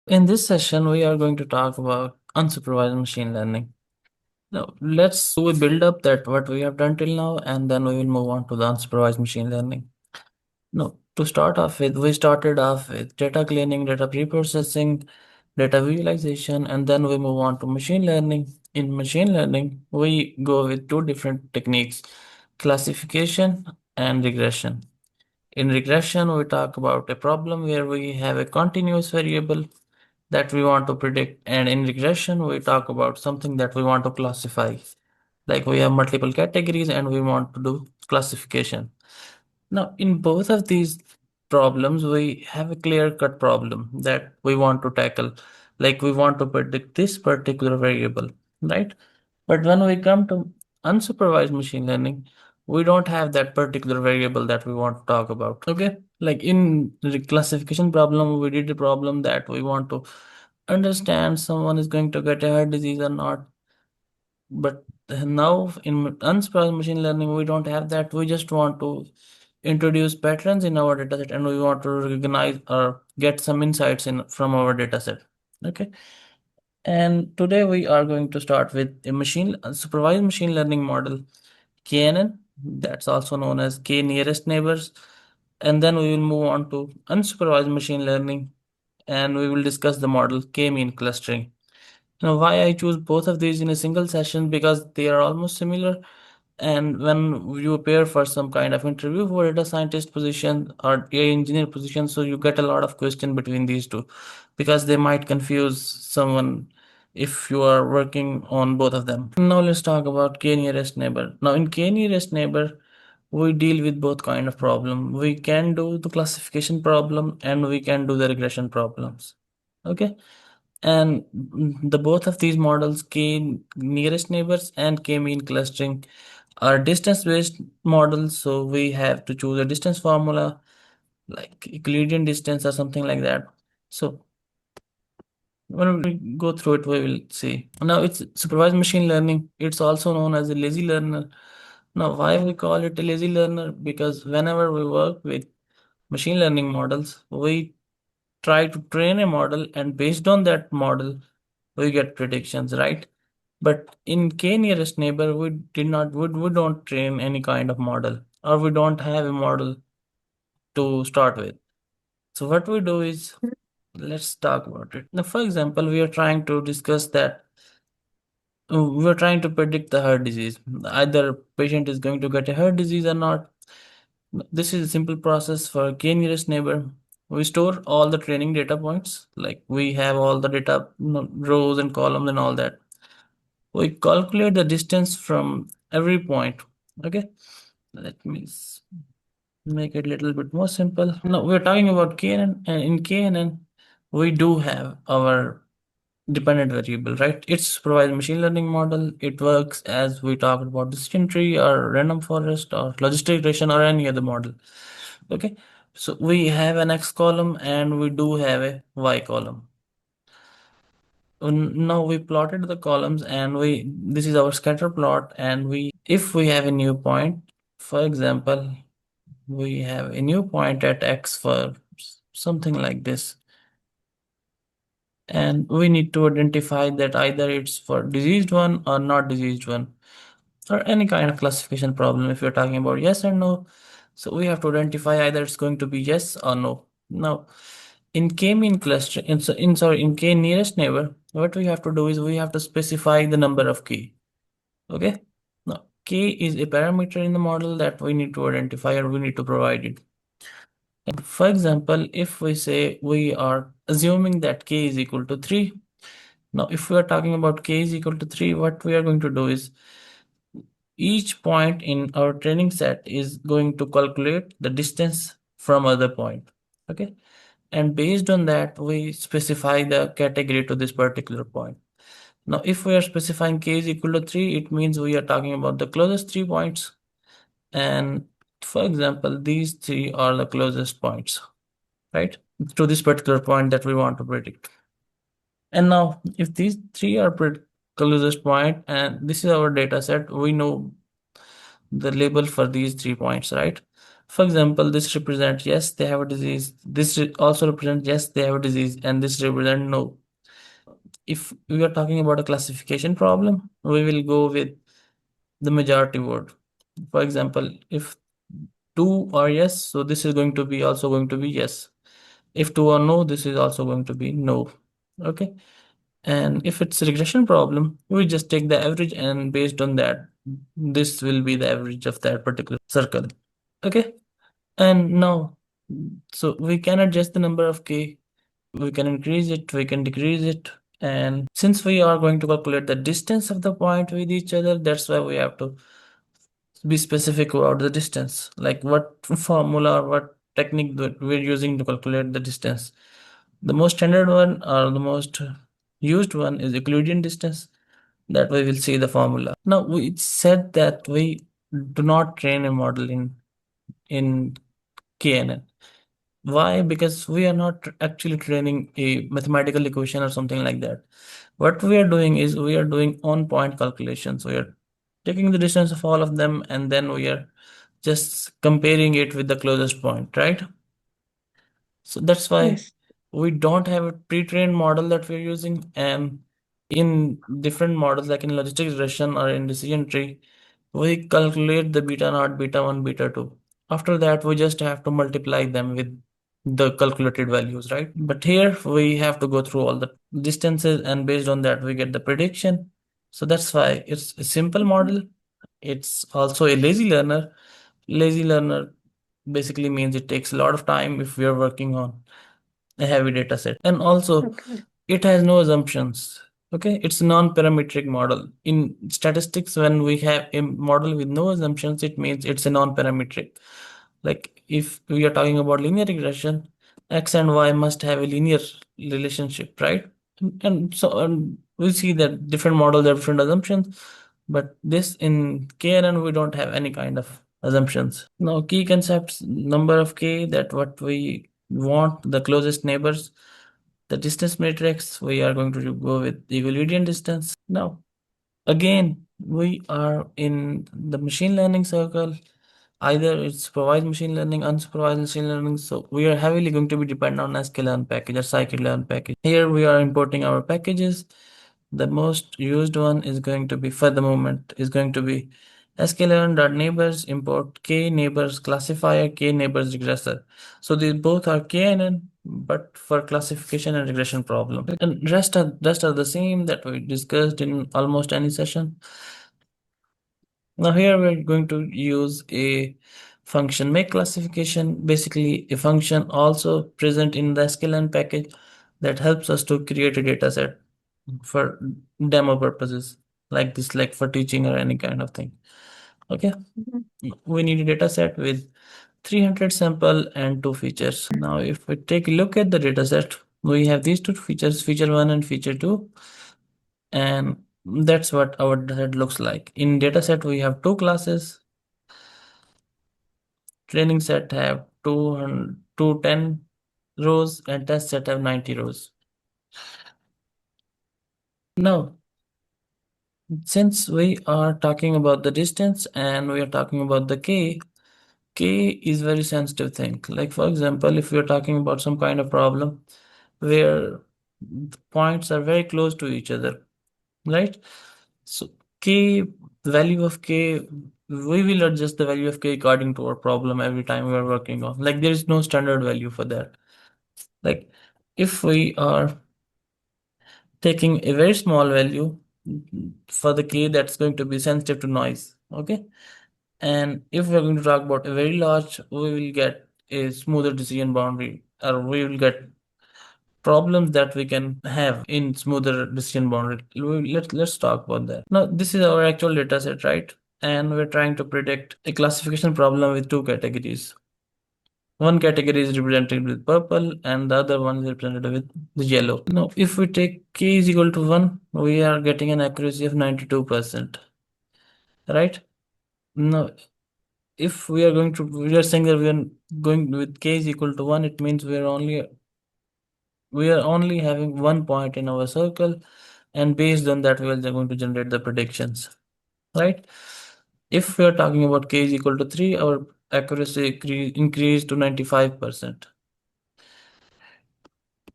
In this session, we are going to talk about unsupervised machine learning. Now, we build up that what we have done till now, and then we will move on to the unsupervised machine learning. Now, to start off with, we started off with data cleaning, data preprocessing, data visualization, and then we move on to machine learning. In machine learning, we go with two different techniques, classification and regression. In regression, we talk about a problem where we have a continuous variable that we want to predict, and in regression, we talk about something that we want to classify. Like we have multiple categories and we want to do classification. Now, in both of these problems, we have a clear-cut problem that we want to tackle. Like we want to predict this particular variable, right? But when we come to unsupervised machine learning, we don't have that particular variable that we want to talk about. Okay. Like in the classification problem, we did a problem that we want to understand someone is going to get a heart disease or not. But now in unsupervised machine learning, we don't have that. We just want to introduce patterns in our dataset and we want to recognize or get some insights in from our dataset. Okay. And today we are going to start with a supervised machine learning model, KNN, that's also known as K nearest neighbors. And then we will move on to unsupervised machine learning and we will discuss the model K-mean clustering. Now, why I choose both of these in a single session because they are almost similar. And when you appear for some kind of interview for data scientist position or AI engineer position, so you get a lot of question between these two because they might confuse someone if you are working on both of them. Now let's talk about K nearest neighbor. Now in K nearest neighbor, we deal with both kind of problem. We can do the classification problem and we can do the regression problems. Okay. And the both of these models, K nearest neighbors and K mean clustering, are distance based models. So we have to choose a distance formula like Euclidean distance or something like that. So when we go through it, we will see. Now it's supervised machine learning. It's also known as a lazy learner. Now, why we call it a lazy learner? Because whenever we work with machine learning models, we try to train a model, and based on that model, we get predictions, right? But in K nearest neighbor, we did not we don't train any kind of model, or we don't have a model to start with. So what we do is let's talk about it. Now, for example, we are trying to discuss that we're trying to predict the heart disease. Either patient is going to get a heart disease or not. This is a simple process for K nearest neighbor. We store all the training data points, like we have all the data, rows and columns and all that. We calculate the distance from every point. Okay, let me make it a little bit more simple. Now we're talking about KNN, and in KNN, we do have our dependent variable, right? It's provides machine learning model. It works as we talked about decision tree or random forest or logistic regression or any other model. Okay, so we have an X column and we do have a Y column. Now we plotted the columns and this is our scatter plot, and if we have a new point, for example, we have a new point at X for something like this, and we need to identify that either it's for diseased one or not diseased one, or any kind of classification problem. If you're talking about yes or no, so we have to identify either it's going to be yes or no. Now in k-mean cluster in k nearest neighbor, what we have to do is we have to specify the number of k. Okay, now k is a parameter in the model that we need to identify or we need to provide it. And for example, if we say we are assuming that k is equal to 3, now if we are talking about k is equal to 3, what we are going to do is each point in our training set is going to calculate the distance from other point. Okay, and based on that we specify the category to this particular point. Now if we are specifying k is equal to 3, it means we are talking about the closest 3 points, and for example these three are the closest points, right, to this particular point that we want to predict. And now if these three are closest point and this is our data set, we know the label for these 3 points, right? For example, this represents yes, they have a disease. This also represents yes, they have a disease, and this represents no. If we are talking about a classification problem, we will go with the majority word. For example, if two are yes, so this is going to be also going to be yes. If two are no, this is also going to be no. Okay. And if it's a regression problem, we just take the average, and based on that, this will be the average of that particular circle. Okay. And now, so we can adjust the number of k. We can increase it, we can decrease it. And since we are going to calculate the distance of the point with each other, that's why we have to be specific about the distance, like what formula or what technique that we're using to calculate the distance. The most standard one or the most used one is Euclidean distance, that we will see the formula. Now we said that we do not train a model in KNN. Why? Because we are not actually training a mathematical equation or something like that. What we are doing is we are doing on point calculations. We are taking the distance of all of them, and then we are just comparing it with the closest point, right? So that's why Yes. we don't have a pre-trained model that we're using. And in different models, like in logistic regression or in decision tree, we calculate the beta naught, beta 1, beta 2. After that, we just have to multiply them with the calculated values, right? But here we have to go through all the distances, and based on that, we get the prediction. So that's why it's a simple Mhm. model. It's also a lazy learner. Lazy learner basically means it takes a lot of time if we are working on a heavy data set. And also, Okay. it has no assumptions. Okay, it's a non-parametric model. In statistics, when we have a model with no assumptions, it means it's a non-parametric. Like if we are talking about linear regression, x and y must have a linear relationship, right? And so we see that different models have different assumptions, but this in KNN we don't have any kind of assumptions. Now, key concepts: number of k, that what we want, the closest neighbors, the distance matrix, we are going to go with Euclidean distance. Now, again, we are in the machine learning circle. Either it's supervised machine learning, unsupervised machine learning. So we are heavily going to be dependent on sklearn package or scikit-learn package. Here we are importing our packages. The most used one is going to be, for the moment, is going to be sklearn.neighbors import k neighbors classifier, k neighbors regressor. So these both are KNN, but for classification and regression problem. And rest are the same that we discussed in almost any session. Now here we're going to use a function make classification, basically a function also present in the sklearn package that helps us to create a data set for demo purposes, like this, like for teaching or any kind of thing. Okay, Mhm. we need a data set with 300 sample and two features. Now if we take a look at the data set, we have these two features, feature 1 and feature 2, and that's what our dataset looks like. In dataset, we have two classes. Training set have 210 rows, and test set have 90 rows. Now, since we are talking about the distance and we are talking about the k is very sensitive thing. Like for example, if we are talking about some kind of problem where the points are very close to each other, right? So k, value of k, we will adjust the value of k according to our problem every time we are working on. Like there is no standard value for that. Like if we are taking a very small value for the k that's going to be sensitive to noise, okay? And if we're going to talk about a very large, we will get a smoother decision boundary, or we will get problems that we can have in smoother decision boundary. Let's talk about that. Now, this is our actual data set, right? And we're trying to predict a classification problem with two categories. One category is represented with purple, and the other one is represented with the yellow. Now, if we take k is equal to 1, we are getting an accuracy of 92%, right? Now, if we are saying that we are going with k is equal to 1, it means we are only having one point in our circle, and based on that we are going to generate the predictions, right? If we are talking about k is equal to 3, our accuracy increased to 95%.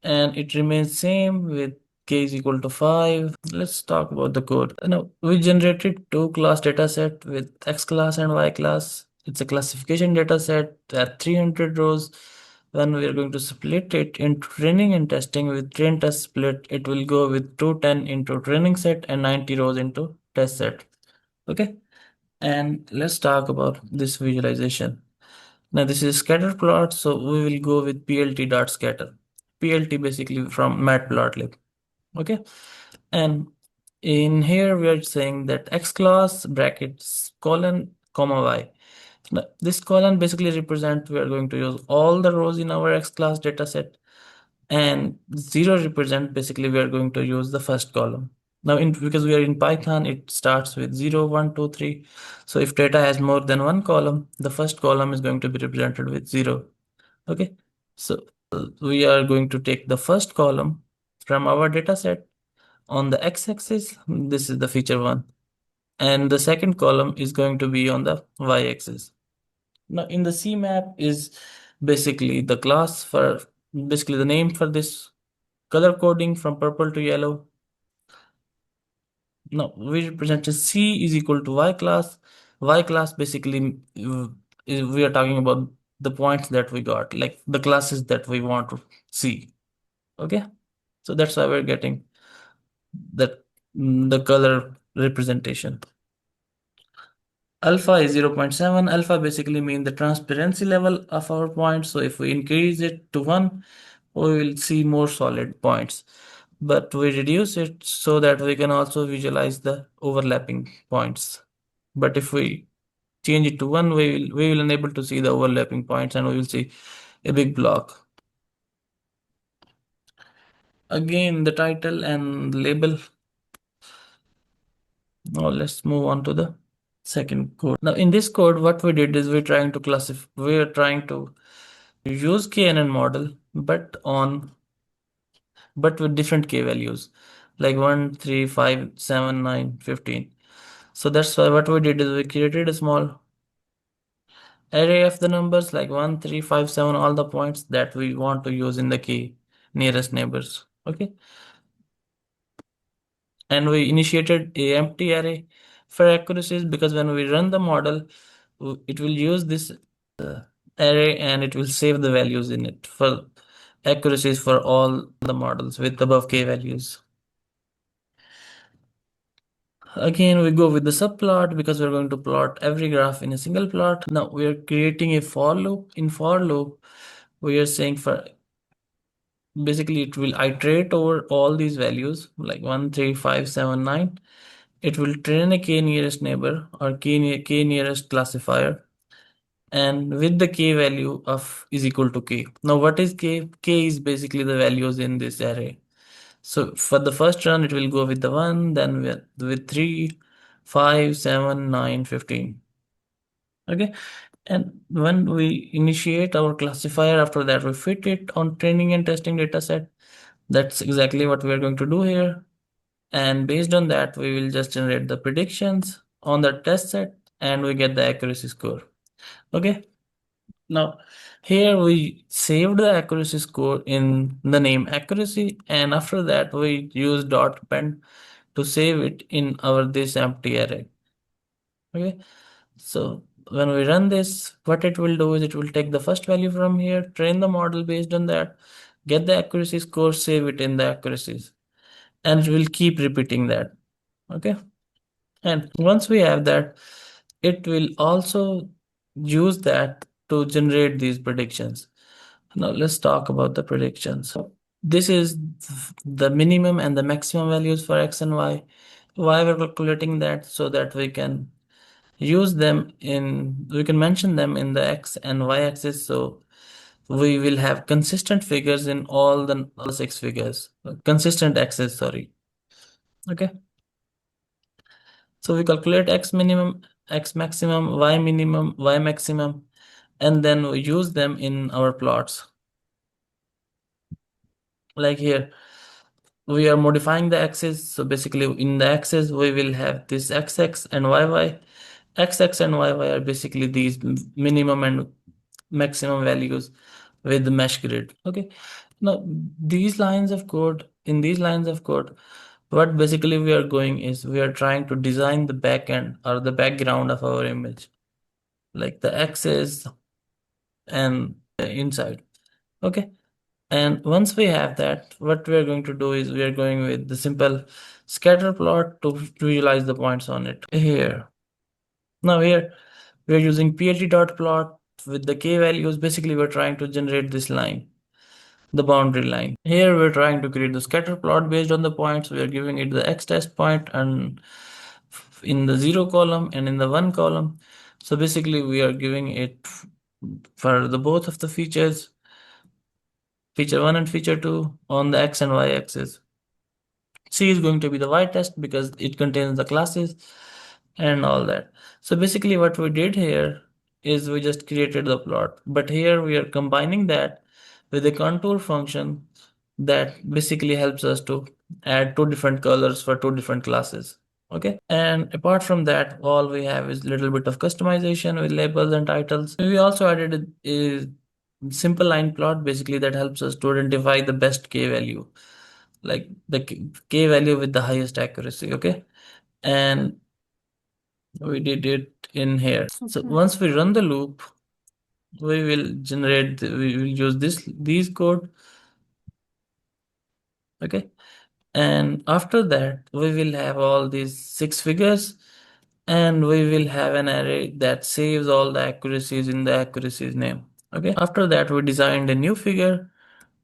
And it remains same with k is equal to 5. Let's talk about the code. Now, we generated two class data set with X class and Y class. It's a classification data set at 300 rows. When we are going to split it into training and testing with train test split, it will go with 210 into training set and 90 rows into test set. Okay. And let's talk about this visualization. Now this is scatter plot, so we will go with plt.scatter. PLT basically from matplotlib. Okay, and in here we are saying that x class brackets colon comma y. Now, this colon basically represent we are going to use all the rows in our x class data set, and 0 represent basically we are going to use the first column. Now because we are in Python, it starts with 0, 1, 2, 3. So if data has more than one column, the first column is going to be represented with 0. Okay, so we are going to take the first column from our data set on the x-axis. This is the feature one, and the second column is going to be on the y-axis. Now in the C map is basically the class for basically the name for this color coding from purple to yellow. Now we represented C is equal to Y class. Y class basically we are talking about the points that we got, like the classes that we want to see. Okay, so that's why we're getting that the color representation. Alpha is 0.7. Alpha basically means the transparency level of our point. So if we increase it to 1, we will see more solid points. But we reduce it so that we can also visualize the overlapping points. But if we change it to 1, we will unable to see the overlapping points, and we will see a big block. Again, the title and label. Now let's move on to the second code. Now in this code, what we did is we're trying to use KNN model, but with different k values, like 1, 3, 5, 7, 9, 15. So that's why what we did is we created a small array of the numbers like 1, 3, 5, 7, all the points that we want to use in the k nearest neighbors. Okay. And we initiated a empty array for accuracies, because when we run the model, it will use this array and it will save the values in it for accuracies for all the models with above k values. Again, we go with the subplot because we're going to plot every graph in a single plot. Now we are creating a for loop. In for loop, we are saying for basically it will iterate over all these values like 1, 3, 5, 7, 9. It will train a k nearest neighbor or k nearest classifier, and with the k value of is equal to k. Now what is k? K is basically the values in this array. So for the first run, it will go with the 1, then with 3, 5, 7, 9, 15. Okay. And when we initiate our classifier, after that we fit it on training and testing data set. That's exactly what we are going to do here. And based on that, we will just generate the predictions on the test set and we get the accuracy score. Okay. Now, here we saved the accuracy score in the name accuracy, and after that we use dot append to save it in our this empty array. Okay, so when we run this, what it will do is it will take the first value from here, train the model based on that, get the accuracy score, save it in the accuracies, and it will keep repeating that. Okay, and once we have that, it will also use that to generate these predictions. Now let's talk about the predictions. This is the minimum and the maximum values for x and y. Why we're calculating that? So that we can we can mention them in the x and y axis. So we will have consistent figures in all the 6 figures, consistent axis, sorry. Okay. So we calculate x minimum, x maximum, y minimum, y maximum, and then we use them in our plots. Like here, we are modifying the axis. So basically in the axis, we will have this xx and yy. X and Y are basically these minimum and maximum values with the mesh grid. Okay. Now these lines of code, in these lines of code, what basically we are going is we are trying to design the backend or the background of our image, like the axis and the inside. Okay. And once we have that, what we are going to do is we are going with the simple scatter plot to visualize the points on it here. Now here we are using plt.plot with the k values. Basically, we're trying to generate this line, the boundary line. Here we're trying to create the scatter plot based on the points. We are giving it the x test point and in the 0 column and in the 1 column. So basically we are giving it for the both of the features, feature 1 and feature 2 on the x and y axis. C is going to be the y test because it contains the classes and all that. So basically what we did here is we just created the plot, but here we are combining that with a contour function that basically helps us to add two different colors for two different classes. Okay, and apart from that, all we have is a little bit of customization with labels and titles. We also added a simple line plot basically that helps us to identify the best k value, like the k value with the highest accuracy. Okay, and we did it in here. So once we run the loop, we will generate we will use these code. Okay, and after that we will have all these six figures, and we will have an array that saves all the accuracies in the accuracies name. Okay, after that we designed a new figure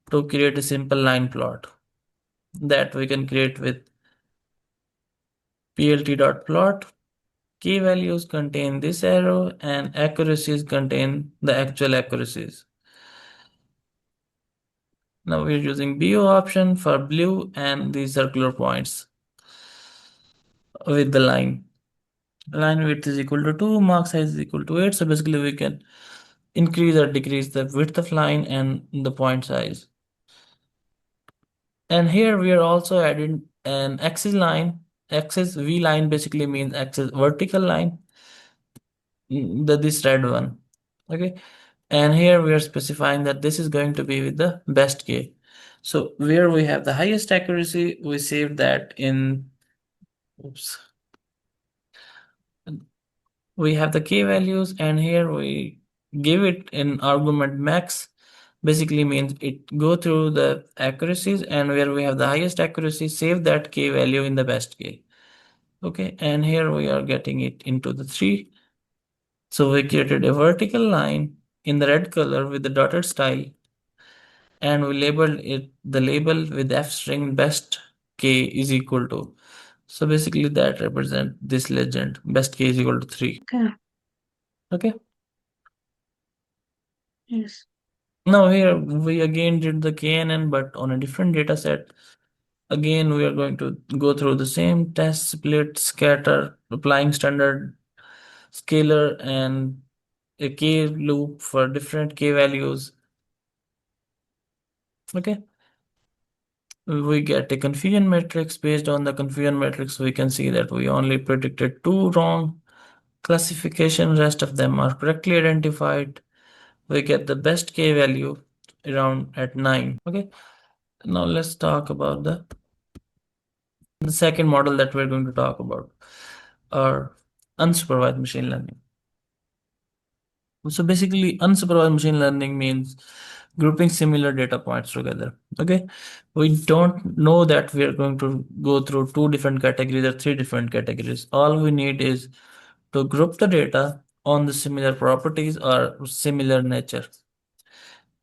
to create a simple line plot that we can create with plt.plot. Key values contain this arrow and accuracies contain the actual accuracies. Now we're using BO option for blue and the circular points with the line. Line width is equal to 2, mark size is equal to 8. So basically we can increase or decrease the width of line and the point size. And here we are also adding an axis line. Axis V line basically means axis vertical line, this red one. Okay, and here we are specifying that this is going to be with the best k. So where we have the highest accuracy, we save that in, oops, we have the k values, and here we give it in argument max. Basically means it go through the accuracies, and where we have the highest accuracy, save that k value in the best k. Okay, and here we are getting it into the 3. So we created a vertical line in the red color with the dotted style, and we labeled it the label with f string best k is equal to. So basically that represent this legend, best k is equal to 3. Okay. Okay. Yes. Now here we again did the KNN but on a different data set. Again, we are going to go through the same test, split, scatter, applying standard scalar and a k loop for different k values. Okay. We get a confusion matrix. Based on the confusion matrix, we can see that we only predicted 2 wrong classification, rest of them are correctly identified. We get the best k value around at 9. Okay, now let's talk about the second model that we're going to talk about, or unsupervised machine learning. So basically, unsupervised machine learning means grouping similar data points together. Okay, we don't know that we are going to go through 2 different categories or 3 different categories. All we need is to group the data on the similar properties or similar nature.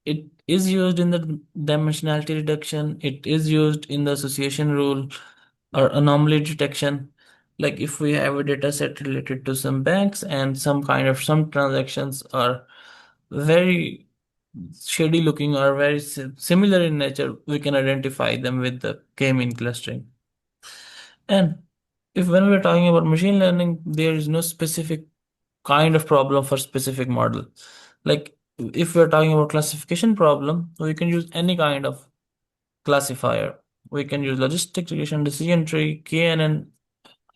It is used in the dimensionality reduction. It is used in the association rule or anomaly detection. Like if we have a data set related to some banks and some transactions are very shady looking or very similar in nature, we can identify them with the K-mean clustering. And if when we're talking about machine learning, there is no specific kind of problem for specific model. Like if we're talking about classification problem, we can use any kind of classifier. We can use logistic regression, decision tree, KNN,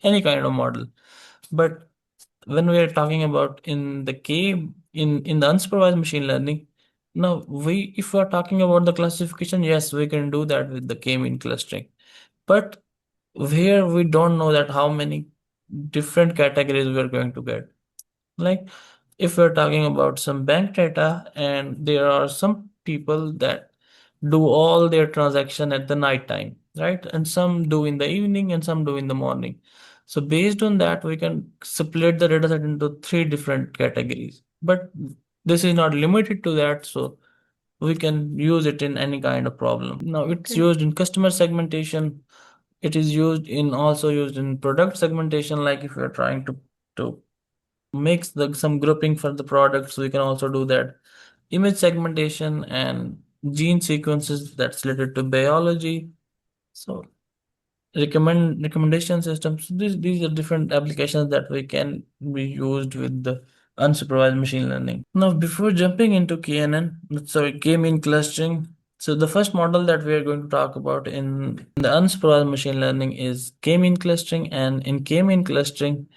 any kind of model. But when we are talking about in the in the unsupervised machine learning, now if we are talking about the classification, yes, we can do that with the k-mean clustering. But here we don't know that how many different categories we are going to get. Like if we're talking about some bank data and there are some people that do all their transaction at the night time, right? And some do in the evening and some do in the morning. So based on that, we can split the data set into three different categories. But this is not limited to that, so we can use it in any kind of problem. Now it's Okay. used in customer segmentation. It is also used in product segmentation, like if you're trying to makes some grouping for the products. We can also do that. Image segmentation and gene sequences that's related to biology. So recommendation systems. These are different applications that we can be used with the unsupervised machine learning. Now, before jumping into KNN, sorry, K-mean clustering. So the first model that we are going to talk about in the unsupervised machine learning is K-mean clustering, and in K-mean clustering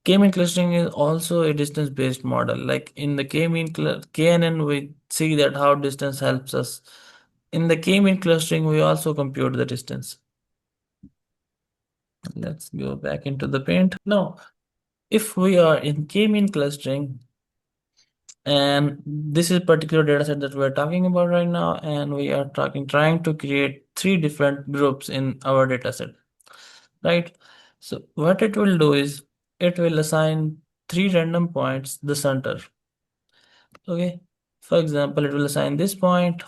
is also a distance-based model. Like in the KNN, we see that how distance helps us. In the K-mean clustering, we also compute the distance. Let's go back into the paint. Now, if we are in K-mean clustering, and this is particular data set that we're talking about right now, and we are trying to create three different groups in our data set, right? So what it will do is it will assign three random points the center. Okay. For example, it will assign this point,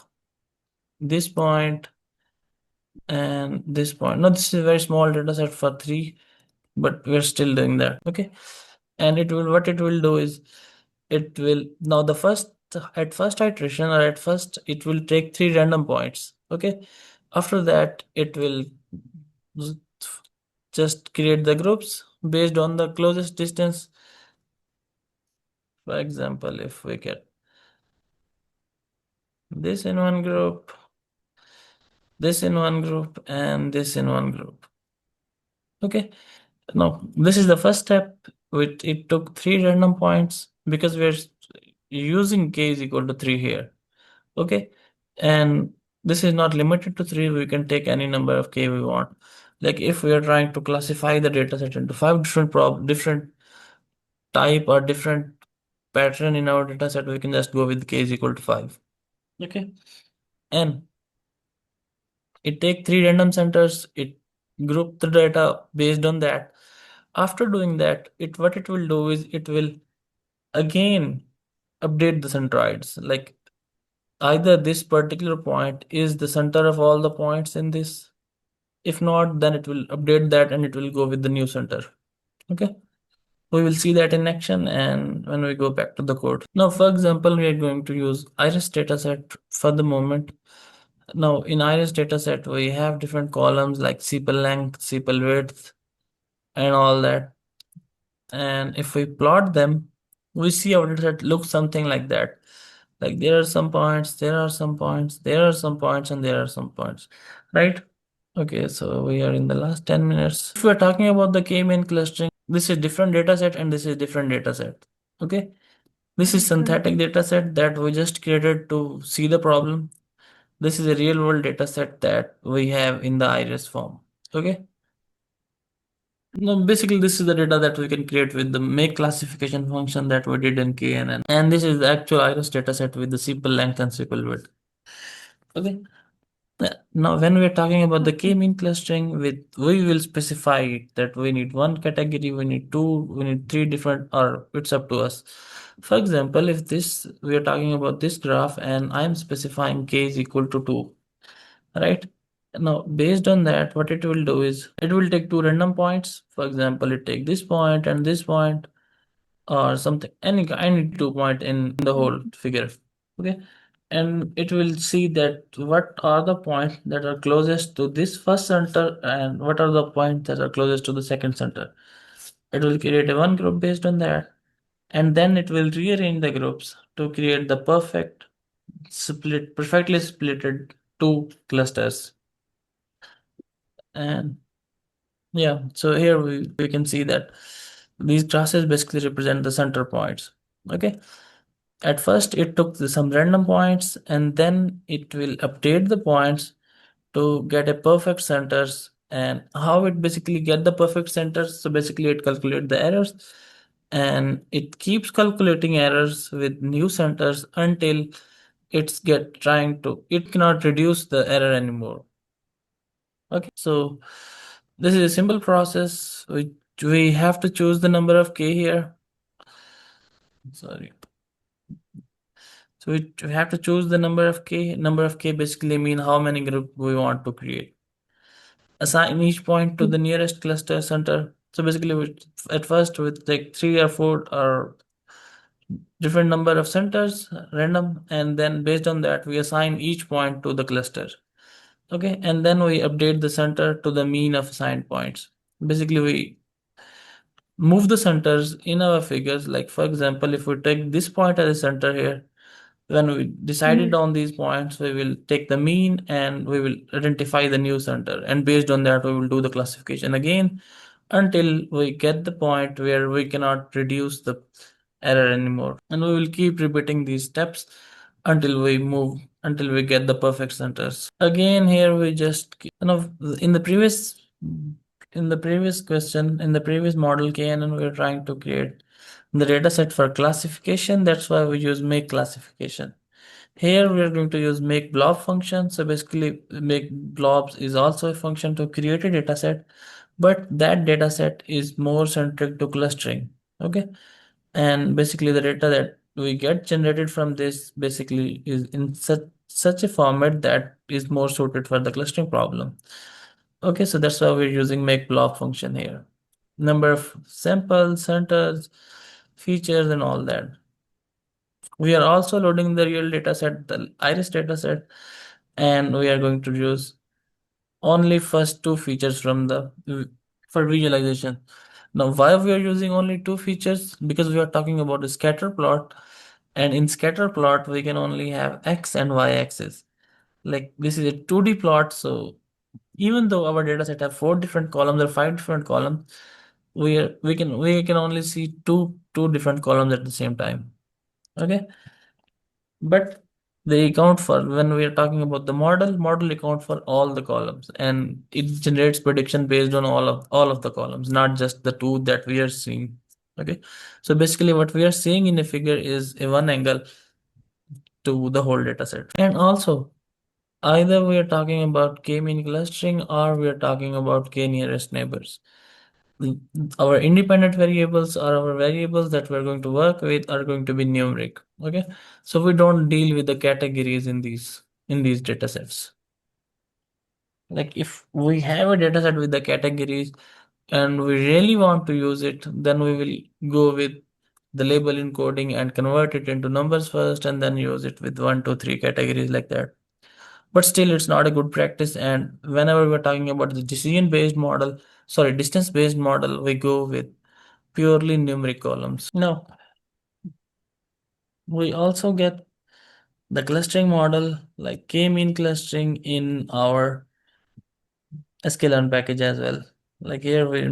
and this point. Now, this is a very small data set for three, but we're still doing that. Okay. And what it will do is it will now at first iteration, or at first it will take three random points. Okay. After that, it will just create the groups based on the closest distance. For example, if we get this in one group, this in one group, and this in one group. Okay. Now, this is the first step. It took three random points because we're using k is equal to 3 here. Okay. And this is not limited to 3. We can take any number of k we want. Like if we are trying to classify the data set into five different type or different pattern in our data set, we can just go with k is equal to 5. Okay. And it take three random centers, it group the data based on that. After doing that, what it will do is it will again update the centroids. Like either this particular point is the center of all the points in this. If not, then it will update that and it will go with the new center. Okay. We will see that in action and when we go back to the code. Now, for example, we are going to use iris dataset for the moment. Now, in iris dataset, we have different columns like sepal length, sepal width, and all that. And if we plot them, we see our data set looks something like that. Like there are some points, there are some points, there are some points, and there are some points, right? Okay, so we are in the last 10 minutes. If we're talking about the k-mean clustering, this is different data set and this is different data set. Okay. This is Okay. synthetic data set that we just created to see the problem. This is a real world data set that we have in the iris form. Okay. No, basically this is the data that we can create with the make classification function that we did in KNN. And this is the actual iris data set with the sepal length and sepal width. Okay. Now, when we're talking about the Okay. k-mean clustering, we will specify that we need one category, we need two, we need three different, or it's up to us. For example, if this we are talking about this graph and I'm specifying k is equal to 2, right? Now, based on that, what it will do is it will take two random points. For example, it take this point and this point, or something, any 2 point in the whole figure. Okay. And it will see that what are the points that are closest to this first center and what are the points that are closest to the second center. It will create a one group based on that, and then it will rearrange the groups to create the perfectly splitted two clusters. And yeah, so here we can see that these crosses basically represent the center points. Okay. At first, it took some random points, and then it will update the points to get a perfect centers. And how it basically get the perfect centers? So basically, it calculate the errors, and it keeps calculating errors with new centers until it cannot reduce the error anymore. Okay, so this is a simple process. We have to choose the number of k here. Sorry. So we have to choose the number of k. Number of k basically mean how many group we want to create. Assign each point to the nearest cluster center. So basically, at first we take 3 or 4 or different number of centers, random, and then based on that we assign each point to the cluster. Okay, and then we update the center to the mean of assigned points. Basically, we move the centers in our figures. Like for example, if we take this point as a center here, when we decided on these points, we will take the mean and we will identify the new center, and based on that we will do the classification again until we get the point where we cannot reduce the error anymore, and we will keep repeating these steps until we get the perfect centers. Again, here we just in the previous question, in the previous model KNN, we are trying to create the data set for classification. That's why we use make classification. Here we are going to use make blob function. So basically, make blobs is also a function to create a data set, but that data set is more centric to clustering. Okay, and basically the data that we get generated from this basically is in such a format that is more suited for the clustering problem. Okay, so that's why we're using make blob function here. Number of samples, centers, features, and all that. We are also loading the real data set, the iris data set, and we are going to use only first two features from the for visualization. Now, why we are using only two features? Because we are talking about a scatter plot, and in scatter plot we can only have x and y axis. Like this is a 2D plot, so even though our data set have 4 different columns or 5 different columns, we can only see two different columns at the same time. Okay, but they account for, when we are talking about the model account for all the columns, and it generates prediction based on all of the columns, not just the two that we are seeing. Okay, so basically what we are seeing in a figure is a one angle to the whole data set. And also, either we are talking about k-mean clustering or we are talking about k nearest neighbors. Our independent variables or our variables that we're going to work with are going to be numeric. Okay, so we don't deal with the categories in these data sets. Like if we have a data set with the categories and we really want to use it, then we will go with the label encoding and convert it into numbers first and then use it with 1 2 3 categories like that. But still it's not a good practice, and whenever we're talking about the distance based model, we go with purely numeric columns. Now, we also get the clustering model like k-mean clustering in our sklearn package as well. Like here we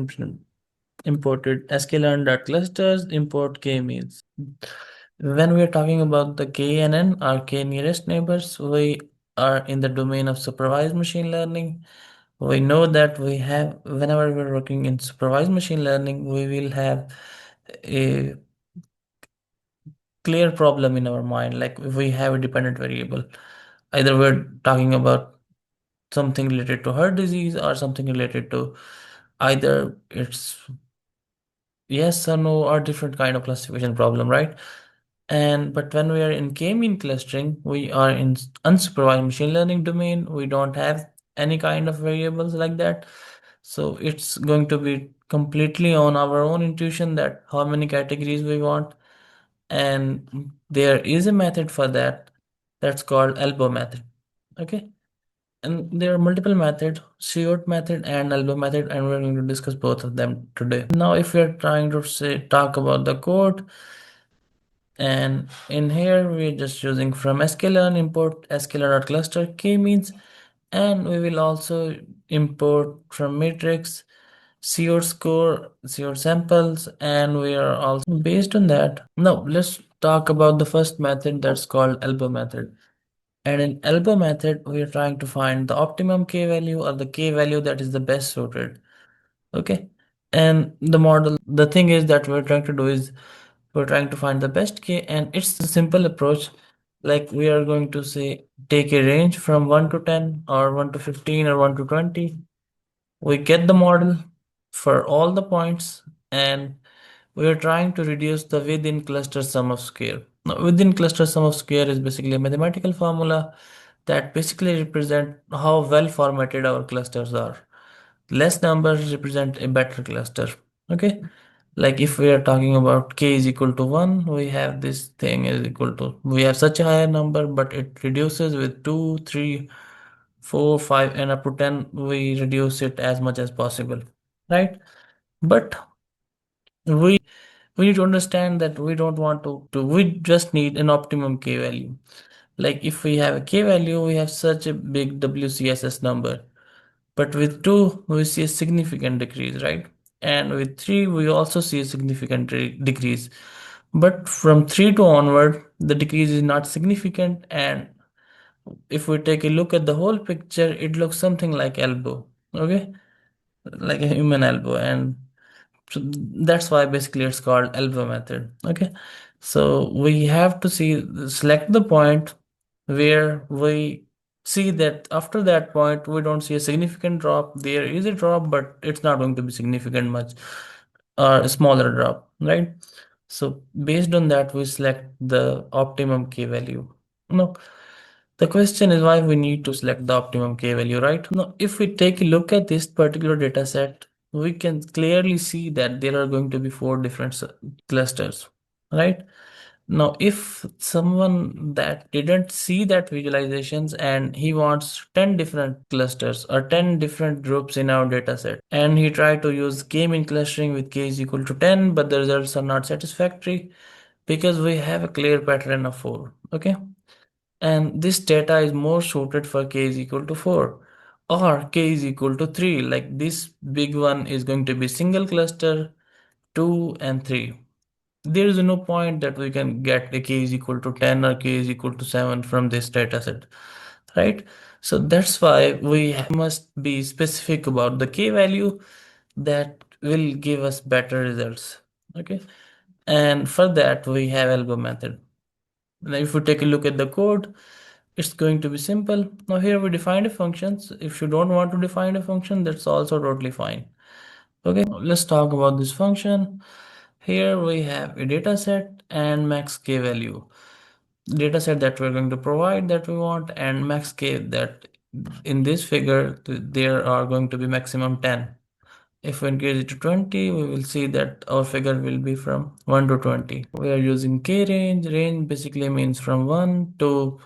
imported sklearn.clusters import k-means. When we are talking about the KNN or k nearest neighbors, we are in the domain of supervised machine learning. We know that whenever we're working in supervised machine learning, we will have a clear problem in our mind. Like if we have a dependent variable, either we're talking about something related to heart disease or something related to either it's yes or no or different kind of classification problem, right? And but when we are in k-mean clustering, we are in unsupervised machine learning domain. We don't have any kind of variables like that. So it's going to be completely on our own intuition that how many categories we want. And there is a method for that that's called elbow method. Okay. And there are multiple methods, Short method and elbow method, and we're going to discuss both of them today. Now, if we're trying to talk about the code, and in here we're just using from sklearn import sklearn.cluster k-means, and we will also import from matrix see your score, see your samples, and we are also based on that. Now let's talk about the first method, that's called elbow method. And in elbow method, we are trying to find the optimum k value or the k value that is the best suited. Okay. And the thing is that we're trying to do is we're trying to find the best k, and it's a simple approach. Like we are going to say, take a range from 1 to 10 or 1 to 15 or 1 to 20. We get the model for all the points, and we are trying to reduce the within cluster sum of square. Now, within cluster sum of square is basically a mathematical formula that basically represent how well formatted our clusters are. Less numbers represent a better cluster. Okay. Like if we are talking about k is equal to 1, we have this thing is equal to, we have such a higher number, but it reduces with 2, 3, 4, 5, and up to 10, we reduce it as much as possible, right? But we need to understand that we don't want to we just need an optimum k value. Like if we have a k value, we have such a big WCSS number. But with 2, we see a significant decrease, right? And with 3, we also see a significant decrease. But from 3 to onward, the decrease is not significant. And if we take a look at the whole picture, it looks something like elbow, okay? Like a human elbow. And so that's why basically it's called elbow method, okay? So we have to select the point where we see that after that point we don't see a significant drop. There is a drop, but it's not going to be significant much, or a smaller drop, right? So based on that, we select the optimum k value. No, the question is why we need to select the optimum k value, right? Now, if we take a look at this particular data set, we can clearly see that there are going to be 4 different clusters, right? Now, if someone that didn't see that visualizations and he wants 10 different clusters or 10 different groups in our data set, and he tried to use k-mean clustering with k is equal to 10, but the results are not satisfactory because we have a clear pattern of 4, okay? And this data is more suited for k is equal to 4 or k is equal to 3. Like this big one is going to be single cluster 2 and 3. There is no point that we can get a k is equal to 10 or k is equal to 7 from this data set, right? So that's why we must be specific about the k value that will give us better results, okay? And for that we have elbow method. Now if we take a look at the code, it's going to be simple. Now here we define a functions. If you don't want to define a function, that's also totally fine. Okay, let's talk about this function. Here we have a data set and max k value. Data set that we're going to provide that we want, and max k that in this figure there are going to be maximum 10. If we increase it to 20, we will see that our figure will be from 1 to 20. We are using k range. Range basically means from 1 to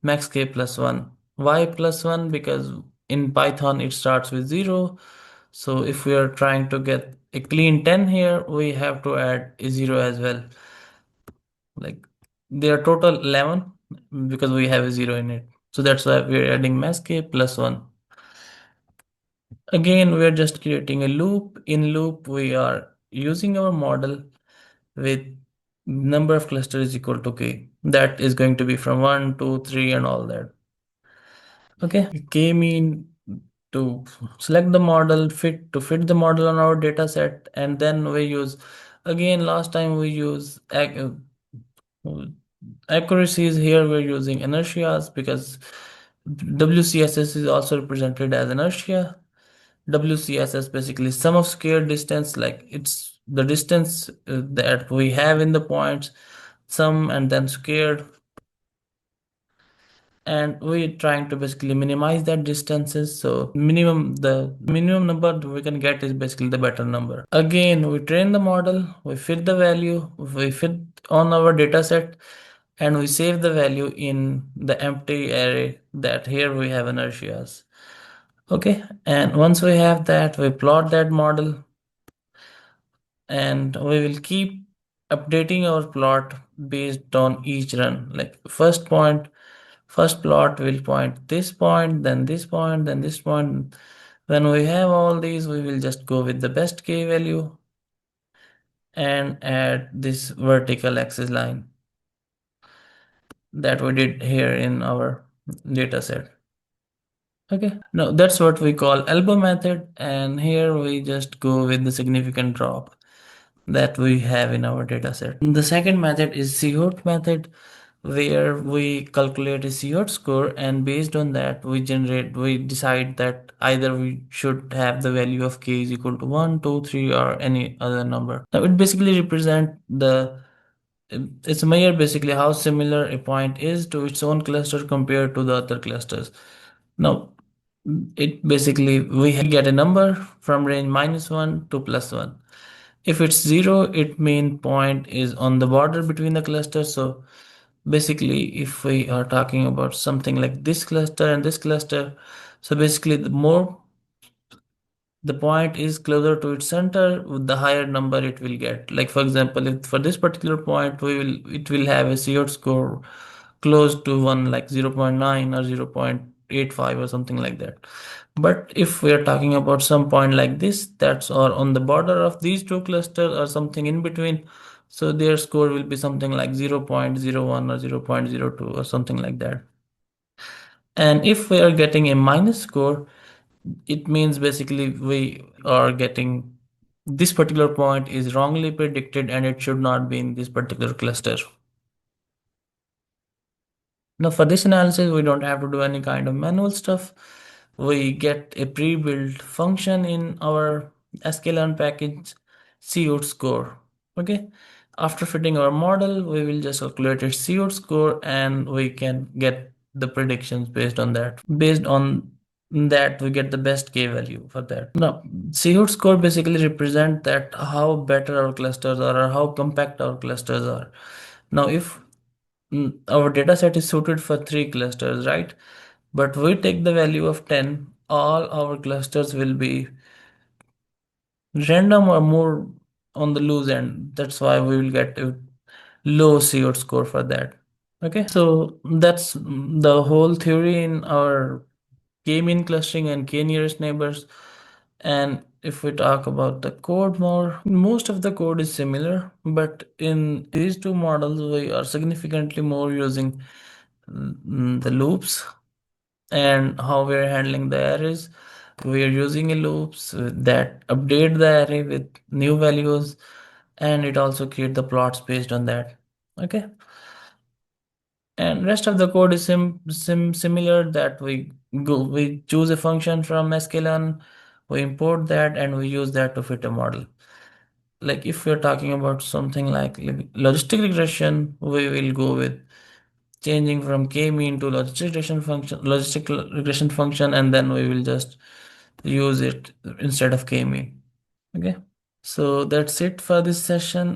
max k plus 1. Why plus 1? Because in Python it starts with 0. So if we are trying to get a clean 10 here, we have to add a 0 as well. Like there are total 11 because we have a 0 in it. So that's why we're adding max k plus 1. Again, we're just creating a loop. In loop, we are using our model with number of clusters equal to k. That is going to be from 1, 2, 3, and all that. Okay, k mean to select the model, fit the model on our data set, and then we use, again, last time we use accuracies. Here we're using inertias because WCSS is also represented as inertia. WCSS basically sum of squared distance, like it's the distance that we have in the points, sum and then squared. And we're trying to basically minimize that distances. So the minimum number we can get is basically the better number. Again, we train the model, we fit the value, we fit on our data set, and we save the value in the empty array that here we have inertias. Okay, and once we have that, we plot that model, and we will keep updating our plot based on each run. Like first plot will point this point, then this point, then this point. When we have all these, we will just go with the best k value and add this vertical axis line that we did here in our data set. Okay, now that's what we call elbow method, and here we just go with the significant drop that we have in our data set. The second method is cohort method, where we calculate a cohort score, and based on that we decide that either we should have the value of k is equal to 1, 2, 3, or any other number. Now it basically represent the it's a measure basically how similar a point is to its own cluster compared to the other clusters. Now, it basically we get a number from range -1 to +1. If it's 0, it means point is on the border between the clusters. So basically, if we are talking about something like this cluster and this cluster, so basically the point is closer to its center, with the higher number it will get. Like for example, if for this particular point it will have a COT score close to 1, like 0.9 or 0.85 or something like that. But if we are talking about some point like this, that's or on the border of these two clusters or something in between, so their score will be something like 0.01 or 0.02 or something like that. And if we are getting a minus score, it means basically we are getting this particular point is wrongly predicted and it should not be in this particular cluster. Now for this analysis, we don't have to do any kind of manual stuff. We get a pre-built function in our sklearn package, COT score. Okay. After fitting our model, we will just calculate its COT score and we can get the predictions based on that. Based on that, we get the best k value for that. Now, COT score basically represent that how better our clusters are or how compact our clusters are. Now, if our data set is suited for 3 clusters, right? But we take the value of 10, all our clusters will be random or more on the loose end. That's why we will get a low COT score for that. Okay, so that's the whole theory in our k-mean clustering and k-nearest neighbors. And if we talk about the code more, most of the code is similar, but in these two models, we are significantly more using the loops and how we're handling the arrays. We are using a loops that update the array with new values, and it also create the plots based on that. Okay. And rest of the code is similar, that we choose a function from sklearn, we import that, and we use that to fit a model. Like if we're talking about something like logistic regression, we will go with changing from k-mean to logistic regression function, and then we will just use it instead of k-mean. Okay, so that's it for this session.